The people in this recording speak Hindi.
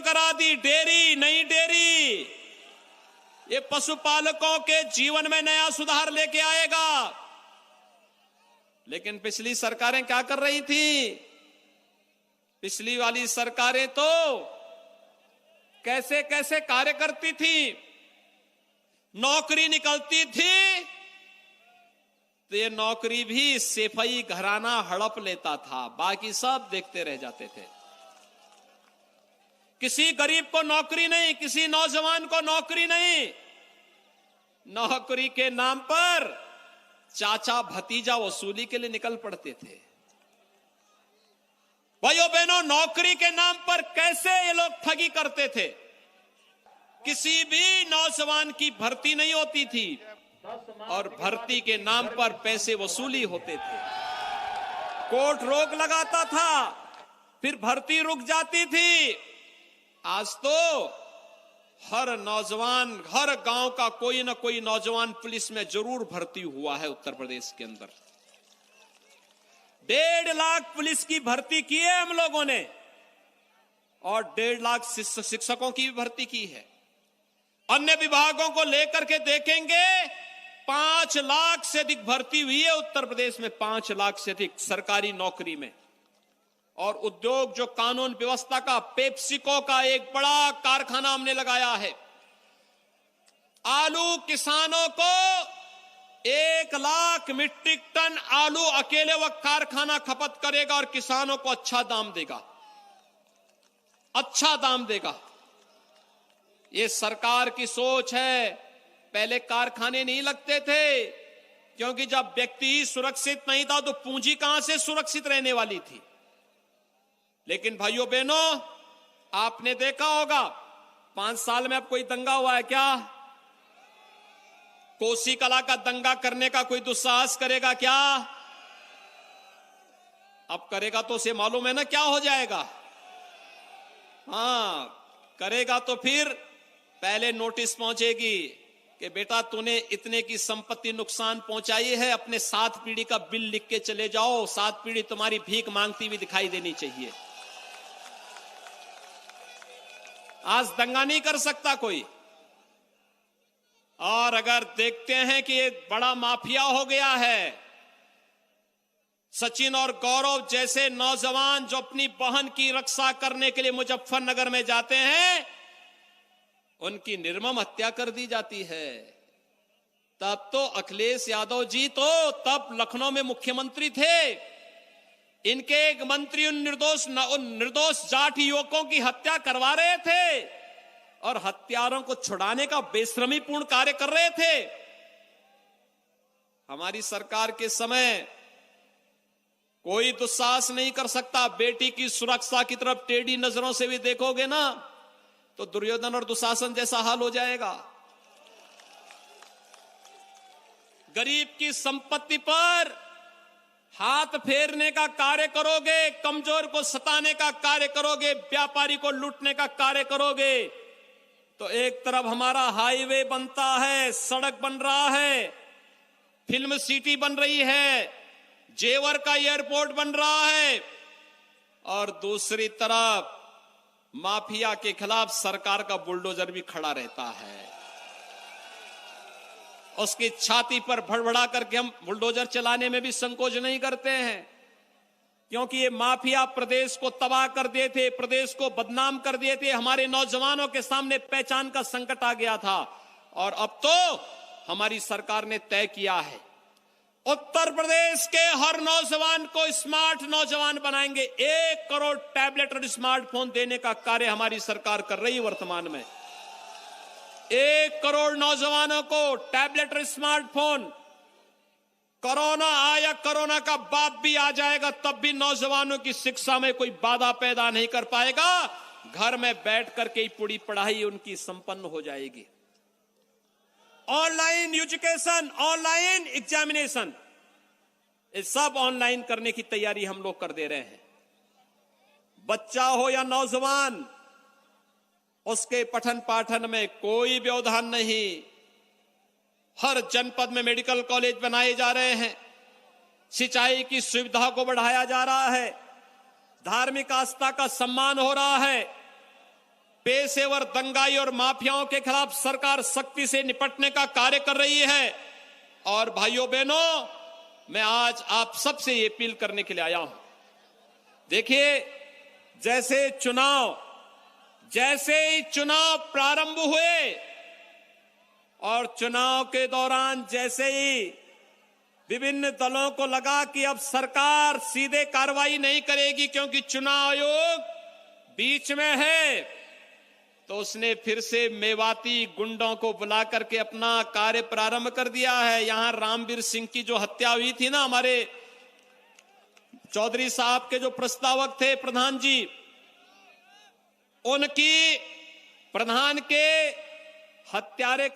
करा दी, डेयरी नई डेयरी, ये पशुपालकों के जीवन में नया सुधार लेके आएगा। लेकिन पिछली सरकारें क्या कर रही थी? पिछली वाली सरकारें तो कैसे कैसे कार्य करती थी। नौकरी निकलती थी तो ये नौकरी भी सेफई घराना हड़प लेता था, बाकी सब देखते रह जाते थे। किसी गरीब को नौकरी नहीं, किसी नौजवान को नौकरी नहीं। नौकरी के नाम पर चाचा भतीजा वसूली के लिए निकल पड़ते थे। भाइयों बहनों, नौकरी के नाम पर कैसे ये लोग ठगी करते थे। किसी भी नौजवान की भर्ती नहीं होती थी और भर्ती के नाम पर पैसे वसूली होते थे। कोर्ट रोक लगाता था, फिर भर्ती रुक जाती थी। आज तो हर नौजवान, हर गांव का कोई ना कोई नौजवान पुलिस में जरूर भर्ती हुआ है। उत्तर प्रदेश के अंदर 1.5 लाख पुलिस की भर्ती की है हम लोगों ने, और 1.5 लाख शिक्षकों की भी भर्ती की है। अन्य विभागों को लेकर के देखेंगे, 5 लाख से अधिक भर्ती हुई है उत्तर प्रदेश में, 5 लाख से अधिक सरकारी नौकरी में। और उद्योग, जो कानून व्यवस्था का, पेप्सिको का एक बड़ा कारखाना हमने लगाया है। आलू किसानों को 1 लाख मीट्रिक टन आलू अकेले वह कारखाना खपत करेगा और किसानों को अच्छा दाम देगा, अच्छा दाम देगा। ये सरकार की सोच है। पहले कारखाने नहीं लगते थे, क्योंकि जब व्यक्ति सुरक्षित नहीं था तो पूंजी कहां से सुरक्षित रहने वाली थी। लेकिन भाइयों बहनों, आपने देखा होगा 5 साल में अब कोई दंगा हुआ है क्या? कोसी कला का दंगा करने का कोई दुस्साहस करेगा क्या? अब करेगा तो उसे मालूम है ना क्या हो जाएगा। हां, करेगा तो फिर पहले नोटिस पहुंचेगी कि बेटा तूने इतने की संपत्ति नुकसान पहुंचाई है, अपने 7 पीढ़ी का बिल लिख के चले जाओ। 7 पीढ़ी तुम्हारी भीख मांगती हुई दिखाई देनी चाहिए। आज दंगा नहीं कर सकता कोई। और अगर देखते हैं कि ये बड़ा माफिया हो गया है, सचिन और गौरव जैसे नौजवान जो अपनी बहन की रक्षा करने के लिए मुजफ्फरनगर में जाते हैं, उनकी निर्मम हत्या कर दी जाती है। तब तो अखिलेश यादव जी तो तब लखनऊ में मुख्यमंत्री थे। इनके एक मंत्री उन निर्दोष जाट युवकों की हत्या करवा रहे थे और हत्यारों को छुड़ाने का बेशर्मीपूर्ण कार्य कर रहे थे। हमारी सरकार के समय कोई दुस्साहस नहीं कर सकता। बेटी की सुरक्षा की तरफ टेढ़ी नजरों से भी देखोगे ना तो दुर्योधन और दुशासन जैसा हाल हो जाएगा। गरीब की संपत्ति पर हाथ फेरने का कार्य करोगे, कमजोर को सताने का कार्य करोगे, व्यापारी को लूटने का कार्य करोगे, तो एक तरफ हमारा हाईवे बनता है, सड़क बन रहा है, फिल्म सिटी बन रही है, जेवर का एयरपोर्ट बन रहा है, और दूसरी तरफ माफिया के खिलाफ सरकार का बुलडोजर भी खड़ा रहता है। उसकी छाती पर भड़बड़ा करके हम बुलडोजर चलाने में भी संकोच नहीं करते हैं, क्योंकि ये माफिया प्रदेश को तबाह कर दिए थे, प्रदेश को बदनाम कर दिए थे। हमारे नौजवानों के सामने पहचान का संकट आ गया था। और अब तो हमारी सरकार ने तय किया है, उत्तर प्रदेश के हर नौजवान को स्मार्ट नौजवान बनाएंगे। 1 करोड़ टैबलेट और स्मार्टफोन देने का कार्य हमारी सरकार कर रही है। वर्तमान में 1 करोड़ नौजवानों को टैबलेट और स्मार्टफोन। कोरोना आया, कोरोना का बाप भी आ जाएगा, तब भी नौजवानों की शिक्षा में कोई बाधा पैदा नहीं कर पाएगा। घर में बैठ करके ही पूरी पढ़ाई उनकी संपन्न हो जाएगी। ऑनलाइन एजुकेशन, ऑनलाइन एग्जामिनेशन, ये सब ऑनलाइन करने की तैयारी हम लोग कर दे रहे हैं। बच्चा हो या नौजवान, उसके पठन पाठन में कोई व्यवधान नहीं। हर जनपद में मेडिकल कॉलेज बनाए जा रहे हैं, सिंचाई की सुविधा को बढ़ाया जा रहा है, धार्मिक आस्था का सम्मान हो रहा है, पेशेवर दंगाई और माफियाओं के खिलाफ सरकार सख्ती से निपटने का कार्य कर रही है। और भाइयों बहनों, मैं आज आप सबसे ये अपील करने के लिए आया हूं। देखिए, जैसे ही चुनाव प्रारंभ हुए और चुनाव के दौरान जैसे ही विभिन्न दलों को लगा कि अब सरकार सीधे कार्रवाई नहीं करेगी क्योंकि चुनाव आयोग बीच में है, तो उसने फिर से मेवाती गुंडों को बुला करके अपना कार्य प्रारंभ कर दिया है। यहां रामवीर सिंह की जो हत्या हुई थी ना, हमारे चौधरी साहब के जो प्रस्तावक थे प्रधान जी, उनकी प्रधान के हत्यारे